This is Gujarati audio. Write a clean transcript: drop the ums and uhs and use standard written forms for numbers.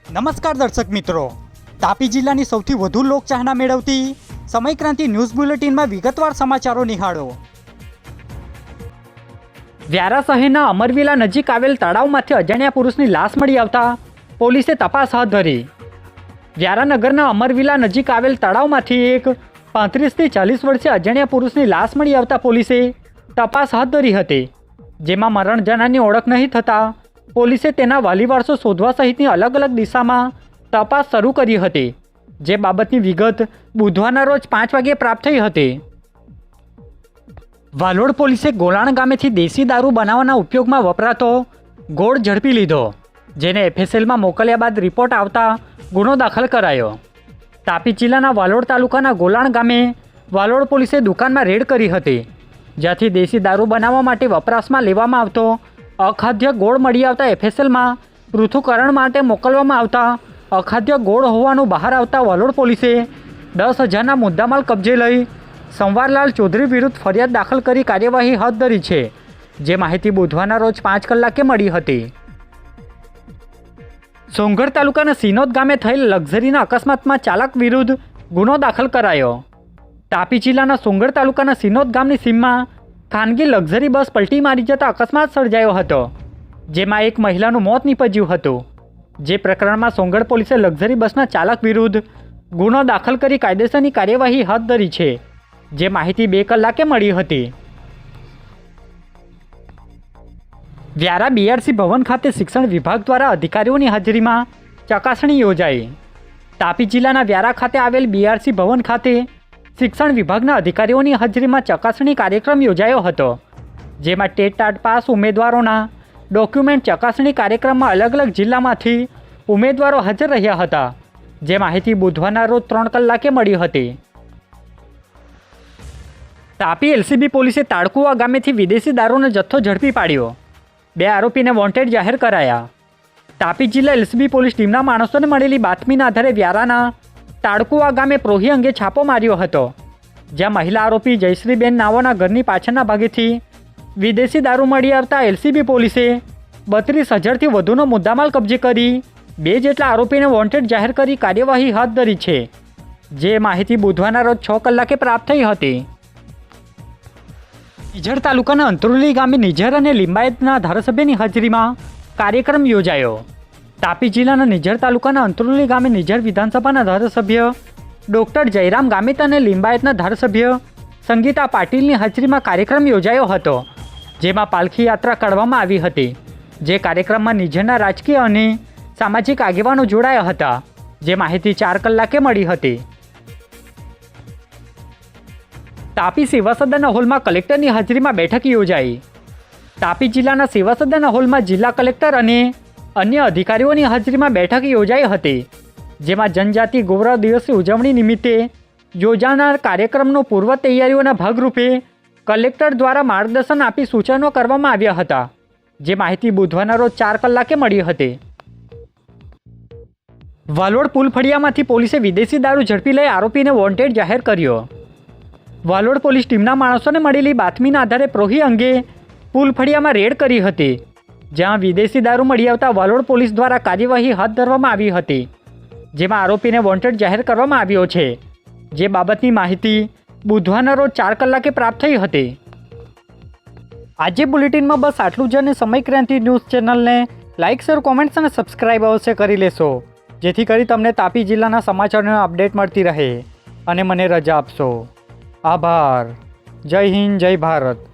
નમસ્કાર દર્શક મિત્રો, તાપી જિલ્લાની સૌથી વધુ લોકચાહના મેળવતી સમય ક્રાંતિ ન્યૂઝ બુલેટિનમાં વિગતવાર સમાચારો નિહાળો। વ્યારા શહેરના અમરવિલા નજીક આવેલ તળાવમાંથી અજાણ્યા પુરુષની લાશ મળી આવતા પોલીસે તપાસ હાથ ધરી। વ્યારા નગરના અમરવિલા નજીક આવેલ તળાવમાંથી એક 35 થી 40 વર્ષીય અજાણ્યા પુરુષની લાશ મળી આવતા પોલીસે તપાસ હાથ ધરી હતી, જેમાં મરણ જનારની ઓળખ નહીં થતાં પોલીસે તેના વાલી વારસો શોધવા સહિતની અલગ અલગ દિશામાં તપાસ શરૂ કરી હતી, જે બાબતની વિગત બુધવારના રોજ 5 વાગ્યે પ્રાપ્ત થઈ હતી। વાલોડ પોલીસે ગોલાણ ગામેથી દેશી દારૂ બનાવવાના ઉપયોગમાં વપરાતો ગોળ ઝડપી લીધો, જેને FSLમાં મોકલ્યા બાદ રિપોર્ટ આવતા ગુનો દાખલ કરાયો। તાપી જિલ્લાના વાલોડ તાલુકાના ગોલાણ ગામે વાલોડ પોલીસે દુકાનમાં રેડ કરી હતી, જ્યાંથી દેશી દારૂ બનાવવા માટે વપરાશમાં લેવામાં આવતો અખાદ્ય ગોળ મળી આવતા FSLમાં પૃથ્થકરણ માટે મોકલવામાં આવતા અખાદ્ય ગોળ હોવાનું બહાર આવતા વાલોડ પોલીસે 10,000ના મુદ્દામાલ કબજે લઈ સંવારલાલ ચૌધરી વિરુદ્ધ ફરિયાદ દાખલ કરી કાર્યવાહી હાથ ધરી છે, જે માહિતી બુધવારના રોજ 5 કલાકે મળી હતી। સોંગઢ તાલુકાના સિનોદ ગામે થયેલ લક્ઝરીના અકસ્માતમાં ચાલક વિરુદ્ધ ગુનો દાખલ કરાયો। તાપી જિલ્લાના સોંગઢ તાલુકાના સિનોદ ગામની સીમમાં ખાનગી લક્ઝરી બસ પલટી મારી જતા અકસ્માત સર્જાયો હતો, જેમાં એક મહિલાનું મોત નીપજ્યું હતું, જે પ્રકરણમાં સોંગઢ પોલીસે લક્ઝરી બસના ચાલક વિરુદ્ધ ગુનો દાખલ કરી કાયદેસરની કાર્યવાહી હાથ ધરી છે, જે માહિતી 2 કલાકે મળી હતી। વ્યારા BRC ભવન ખાતે શિક્ષણ વિભાગ દ્વારા અધિકારીઓની હાજરીમાં ચકાસણી યોજાઈ। તાપી જિલ્લાના વ્યારા ખાતે આવેલ BRC ભવન ખાતે શિક્ષણ વિભાગના અધિકારીઓની હાજરીમાં ચકાસણી કાર્યક્રમ યોજાયો હતો, જેમાં ટેટ પાસ ઉમેદવારોના ડોક્યુમેન્ટ ચકાસણી કાર્યક્રમમાં અલગ અલગ જિલ્લામાંથી ઉમેદવારો હાજર રહ્યા હતા, જે માહિતી બુધવારના રોજ 3 કલાકે મળી હતી। તાપી LCB પોલીસે તાડકુવા ગામેથી વિદેશી દારૂનો જથ્થો ઝડપી પાડ્યો, 2 આરોપીને વોન્ટેડ જાહેર કરાયા। તાપી જિલ્લા LCB પોલીસ ટીમના માણસોને મળેલી બાતમીના આધારે વ્યારાના તાડકુવા ગામે પ્રોહી અંગે છાપો માર્યો હતો, જ્યાં મહિલા આરોપી જયશ્રીબેન નાવોના ઘરની પાછળના ભાગેથી વિદેશી દારૂ મળી આવતા LCB પોલીસે 32,000થી વધુનો મુદ્દામાલ કબજે કરી 2 જેટલા આરોપીને વોન્ટેડ જાહેર કરી કાર્યવાહી હાથ ધરી છે, જે માહિતી બુધવારના રોજ 6 કલાકે પ્રાપ્ત થઈ હતી। નિઝર તાલુકાના અંતરુલી ગામે નિઝર અને લિંબાયતના ધારાસભ્યની હાજરીમાં કાર્યક્રમ યોજાયો। તાપી જિલ્લાના નિઝર તાલુકાના અંતરુલી ગામે નિઝર વિધાનસભાના ધારાસભ્ય ડૉક્ટર જયરામ ગામિત અને લિંબાયતના ધારાસભ્ય સંગીતા પાટીલની હાજરીમાં કાર્યક્રમ યોજાયો હતો, જેમાં પાલખી યાત્રા કાઢવામાં આવી હતી, જે કાર્યક્રમમાં નિઝરના રાજકીય અને સામાજિક આગેવાનો જોડાયા હતા, જે માહિતી 4 કલાકે મળી હતી। તાપી સેવા સદનના હોલમાં કલેક્ટરની હાજરીમાં બેઠક યોજાઈ। તાપી જિલ્લાના સેવા સદનના હોલમાં જિલ્લા કલેક્ટર અને અન્ય અધિકારીઓની હાજરીમાં બેઠક યોજાઈ હતી, જેમાં જનજાતિ ગૌરવ દિવસની ઉજવણી નિમિત્તે યોજાનાર કાર્યક્રમનો પૂર્વ તૈયારીઓના ભાગરૂપે કલેક્ટર દ્વારા માર્ગદર્શન આપી સૂચનો કરવામાં આવ્યા હતા, જે માહિતી બુધવારના રોજ 4 કલાકે મળી હતી। વાલોડ પુલ ફળિયામાંથી પોલીસે વિદેશી દારૂ ઝડપી લઈ આરોપીને વોન્ટેડ જાહેર કર્યો। વાલોડ પોલીસ ટીમના માણસોને મળેલી બાતમીના આધારે પ્રોહી અંગે પુલ ફળિયામાં રેડ કરી હતી, જ્યાં વિદેશી દારૂ મળી આવતા વાલોડ પોલીસ દ્વારા કાર્યવાહી હાથ ધરવામાં આવી હતી, જેમાં આરોપીને વોન્ટેડ જાહેર કરવામાં આવ્યો છે, જે બાબતની માહિતી બુધવારના રોજ 4 કલાકે પ્રાપ્ત થઈ હતી। આજે બુલેટિનમાં બસ આટલું જ, અને સમય ક્રાંતિ ન્યૂઝ ચેનલને લાઇક, શેર, કોમેન્ટ્સ અને સબસ્ક્રાઇબ અવશ્ય કરી લેશો, જેથી કરી તમને તાપી જિલ્લાના સમાચારોનો અપડેટ મળતી રહે, અને મને રજા આપશો। આભાર। જય હિન્દ, જય ભારત।